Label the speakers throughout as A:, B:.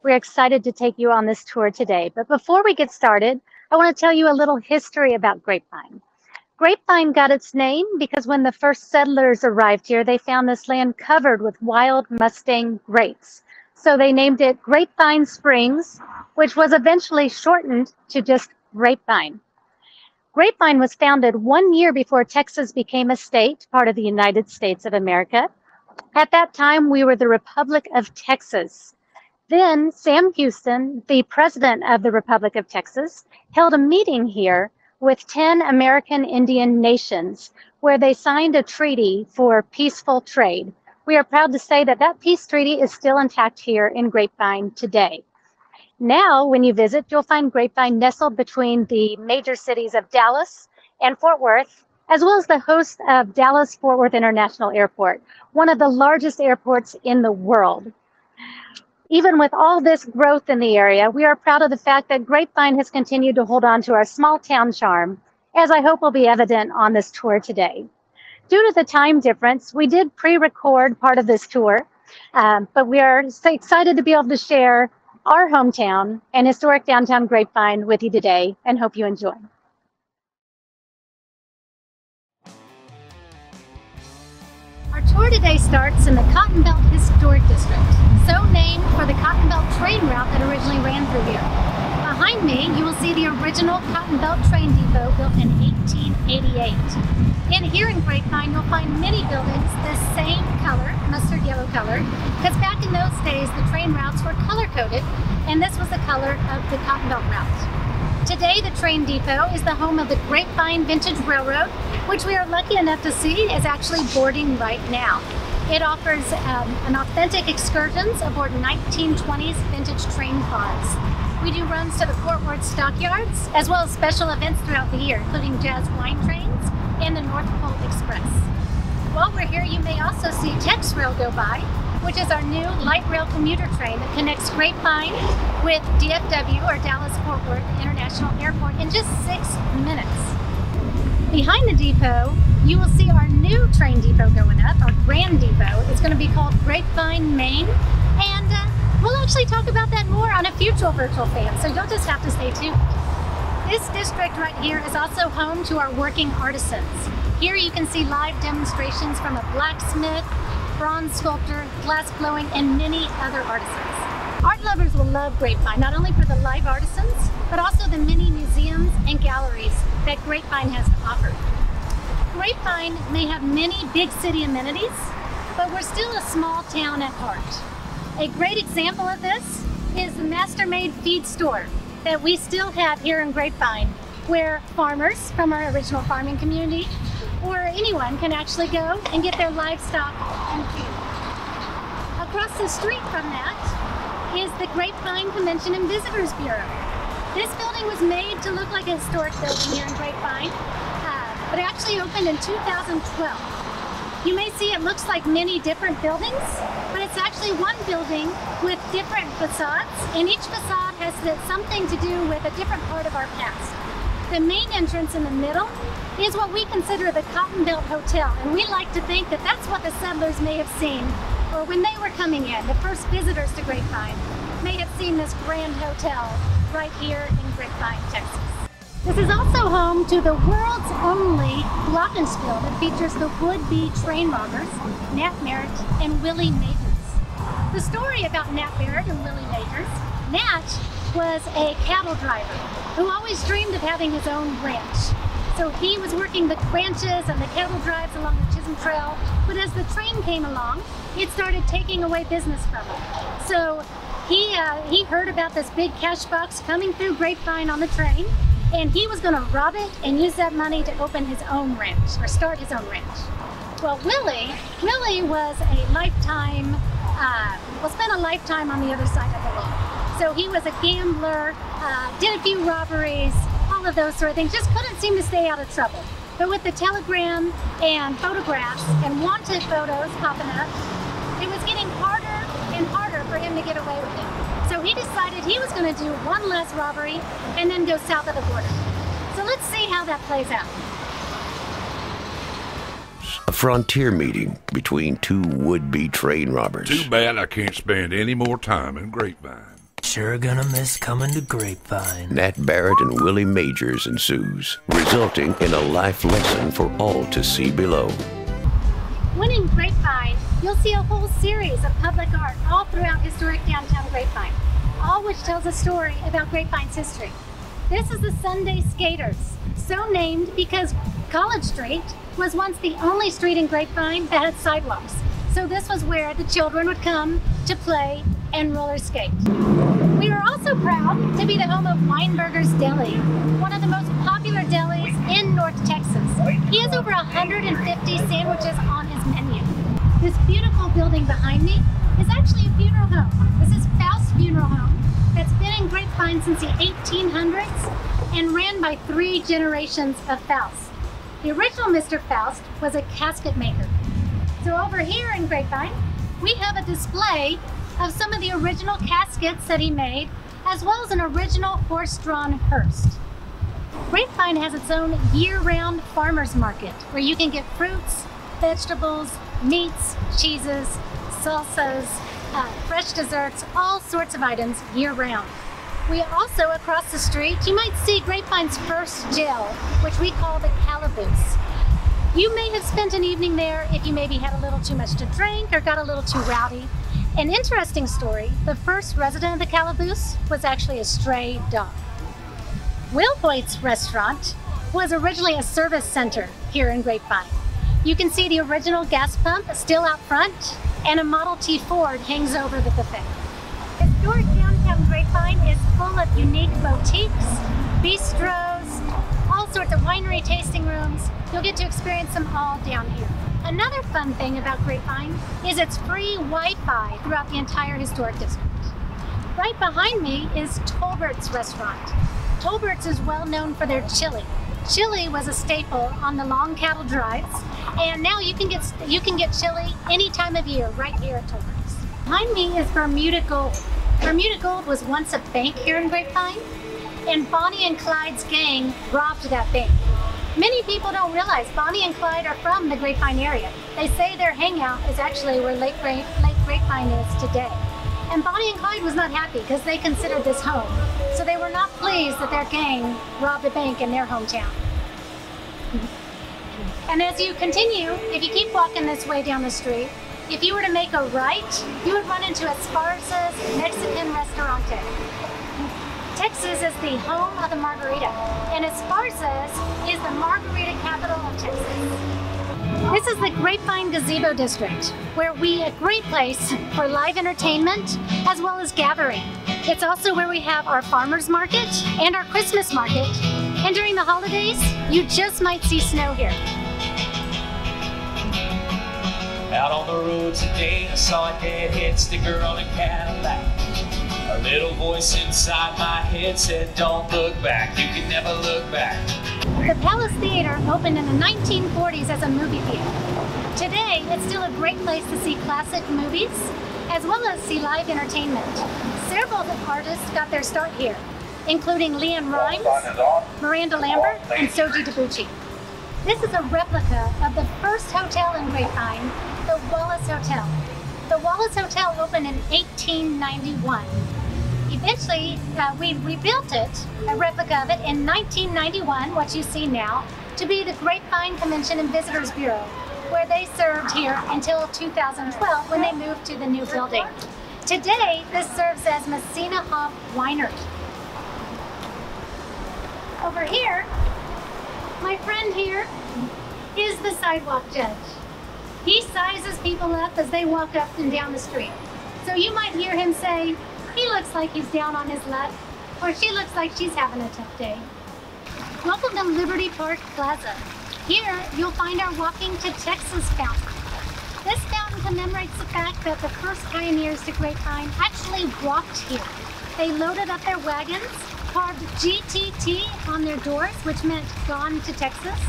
A: We're excited to take you on this tour today. But before we get started, I want to tell you a little history about Grapevine. Grapevine got its name because when the first settlers arrived here, they found this land covered with wild Mustang grapes. So they named it Grapevine Springs, which was eventually shortened to just Grapevine. Grapevine was founded 1 year before Texas became a state, part of the United States of America. At that time, we were the Republic of Texas. Then Sam Houston, the president of the Republic of Texas, held a meeting here with 10 American Indian nations where they signed a treaty for peaceful trade. We are proud to say that that peace treaty is still intact here in Grapevine today. Now, when you visit, you'll find Grapevine nestled between the major cities of Dallas and Fort Worth, as well as the host of Dallas-Fort Worth International Airport, one of the largest airports in the world. Even with all this growth in the area, we are proud of the fact that Grapevine has continued to hold on to our small town charm, as I hope will be evident on this tour today. Due to the time difference, we did pre-record part of this tour, but we are so excited to be able to share our hometown and historic downtown Grapevine with you today, and hope you enjoy. Our tour today starts in the Cotton Belt Historic District, so named for the Cotton Belt train route that originally ran through here. Behind me, you will see the original Cotton Belt train depot built in 1888. In here in Grapevine, you'll find many buildings the same color, mustard yellow color, because back in those days, the train routes were color-coded, and this was the color of the Cotton Belt route. Today, the train depot is the home of the Grapevine Vintage Railroad, which we are lucky enough to see is actually boarding right now. It offers an authentic excursions aboard 1920s vintage train cars. We do runs to the Fort Worth stockyards, as well as special events throughout the year, including jazz wine trains and the North Pole Express. While we're here, you may also see TexRail go by, which is our new light rail commuter train that connects Grapevine with DFW, or Dallas-Fort Worth International Airport, in just 6 minutes. Behind the depot, you will see our new train depot going up, our grand depot. It's going to be called Grapevine, Maine, and we'll actually talk about that more on a future virtual fan, so you'll just have to stay tuned. This district right here is also home to our working artisans. Here you can see live demonstrations from a blacksmith, bronze sculptor, glass blowing, and many other artisans. Art lovers will love Grapevine, not only for the live artisans, but also the many museums and galleries that Grapevine has to offer. Grapevine may have many big city amenities, but we're still a small town at heart. A great example of this is the Master-Made feed store that we still have here in Grapevine, where farmers from our original farming community or anyone can actually go and get their livestock and feed. Across the street from that is the Grapevine Convention and Visitors Bureau. This building was made to look like a historic building here in Grapevine, but it actually opened in 2012. You may see it looks like many different buildings, but it's actually one building with different facades, and each facade has something to do with a different part of our past. The main entrance in the middle is what we consider the Cotton Belt Hotel, and we like to think that that's what the settlers may have seen, or when they were coming in, the first visitors to Grapevine may have seen this grand hotel right here in Grapevine, Texas. This is also home to the world's only glockenspiel that features the would-be train robbers, Nat Merritt and Willie Majors. The story about Nat Merritt and Willie Majors: Nat was a cattle driver who always dreamed of having his own ranch. So he was working the ranches and the cattle drives along the Chisholm Trail, but as the train came along, it started taking away business from him. So he heard about this big cash box coming through Grapevine on the train, and he was going to rob it and use that money to open his own ranch, or start his own ranch. Well, Willie was a lifetime, spent a lifetime on the other side of the law. So he was a gambler, did a few robberies, all of those sort of things, just couldn't seem to stay out of trouble. But with the telegram and photographs and wanted photos popping up, it was getting harder and harder for him to get away with it. So he decided he was going to do one last robbery and then go south of the border. So let's see how that plays out.
B: A frontier meeting between two would-be train robbers.
C: Too bad I can't spend any more time in Grapevine. sure gonna miss coming to Grapevine.
B: Nat Barrett and Willie Majors ensues, resulting in a life lesson for all to see below.
A: When in Grapevine, you'll see a whole series of public art all throughout historic downtown Grapevine, all which tells a story about Grapevine's history. This is the Sunday Skaters, so named because College Street was once the only street in Grapevine that had sidewalks. So this was where the children would come to play and roller skate. We are also proud to be the home of WEINBERGER'S Deli, one of the most popular delis in North Texas. He has over 150 sandwiches on his menu. This beautiful building behind me is actually a funeral home. This is FOUST Funeral Home that's been in Grapevine since the 1800s and ran by 3 generations of FOUST. The original Mr. FOUST was a casket maker. So over here in Grapevine, we have a display of some of the original caskets that he made, as well as an original horse-drawn hearse. Grapevine has its own year-round farmers market where you can get fruits, vegetables, meats, cheeses, salsas, fresh desserts, all sorts of items year-round. We also, across the street, you might see Grapevine's first jail, which we call the CALABOOSE. You may have spent an evening there if you maybe had a little too much to drink or got a little too rowdy. An interesting story, the first resident of the CALABOOSE was actually a stray dog. WILLHOITE'S restaurant was originally a service center here in Grapevine. You can see the original gas pump still out front, and a Model T Ford hangs over the buffet. Historic downtown Grapevine is full of unique boutiques, bistros, all sorts of winery tasting rooms. You'll get to experience them all down here. Another fun thing about Grapevine is its free Wi-Fi throughout the entire historic district. Right behind me is Tolbert's restaurant. Tolbert's is well known for their chili. Chili was a staple on the long cattle drives, and now you can get chili any time of year right here at Tolbert's. Behind me is Bermuda Gold. Bermuda Gold was once a bank here in Grapevine, and Bonnie and Clyde's gang robbed that bank. Many people don't realize Bonnie and Clyde are from the Grapevine area. They say their hangout is actually where Lake Grapevine is today. And Bonnie and Clyde was not happy because they considered this home. So they were not pleased that their gang robbed a bank in their hometown. And as you continue, if you keep walking this way down the street, if you were to make a right, you would run into ESPARZA'S Mexican Restaurante. Texas is the home of the margarita, and ESPARZA'S is the margarita capital of Texas. This is the Grapevine Gazebo District, where a great place for live entertainment as well as gathering. It's also where we have our farmers market and our Christmas market, and during the holidays, you just might see snow here.
D: Out on the road today, I saw a deadhead sticker on a Cadillac. A little voice inside my head said, don't look back, you can never look back.
A: The Palace Theater opened in the 1940s as a movie theater. Today, it's still a great place to see classic movies, as well as see live entertainment. Several of the artists got their start here, including Leanne Rimes, Miranda Lambert, and Soji Debucci. This is a replica of the first hotel in Grapevine, the Wallace Hotel. The Wallace Hotel opened in 1891. Eventually, we rebuilt it, a replica of it, in 1991, what you see now, to be the Grapevine Convention and Visitors Bureau, where they served here until 2012 when they moved to the new building. Today, this serves as MESSINA Winery. Over here, my friend here is the sidewalk judge. He sizes people up as they walk up and down the street. So you might hear him say, he looks like he's down on his luck, or she looks like she's having a tough day. Welcome to Liberty Park Plaza. Here, you'll find our Walking to Texas fountain. This fountain commemorates the fact that the first pioneers to Grapevine actually walked here. They loaded up their wagons, carved GTT on their doors, which meant Gone to Texas,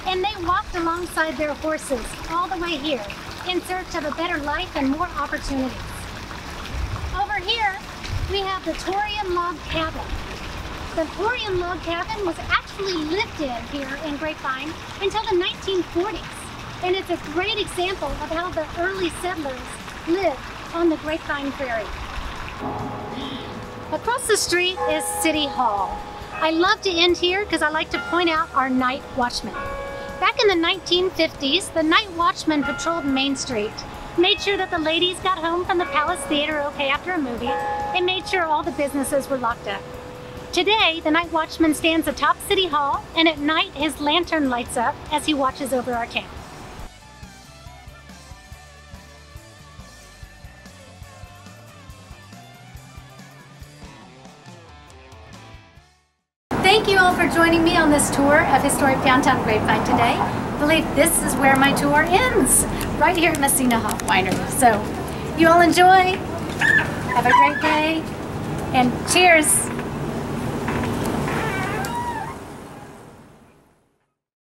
A: and they walked alongside their horses all the way here in search of a better life and more opportunities. Over here, we have the Torian log cabin. The Torian log cabin was actually lived in here in Grapevine until the 1940s, and it's a great example of how the early settlers lived on the Grapevine Prairie. Across the street is City Hall. I love to end here because I like to point out our night watchman. Back in the 1950s, the night watchman patrolled Main Street, made sure that the ladies got home from the Palace Theater okay after a movie, and made sure all the businesses were locked up. Today, the night watchman stands atop City Hall, and at night his lantern lights up as he watches over our town. Thank you all for joining me on this tour of historic downtown Grapevine today. I believe this is where my tour ends, right here at MESSINA Winery. So, you all enjoy, have a great day, and cheers!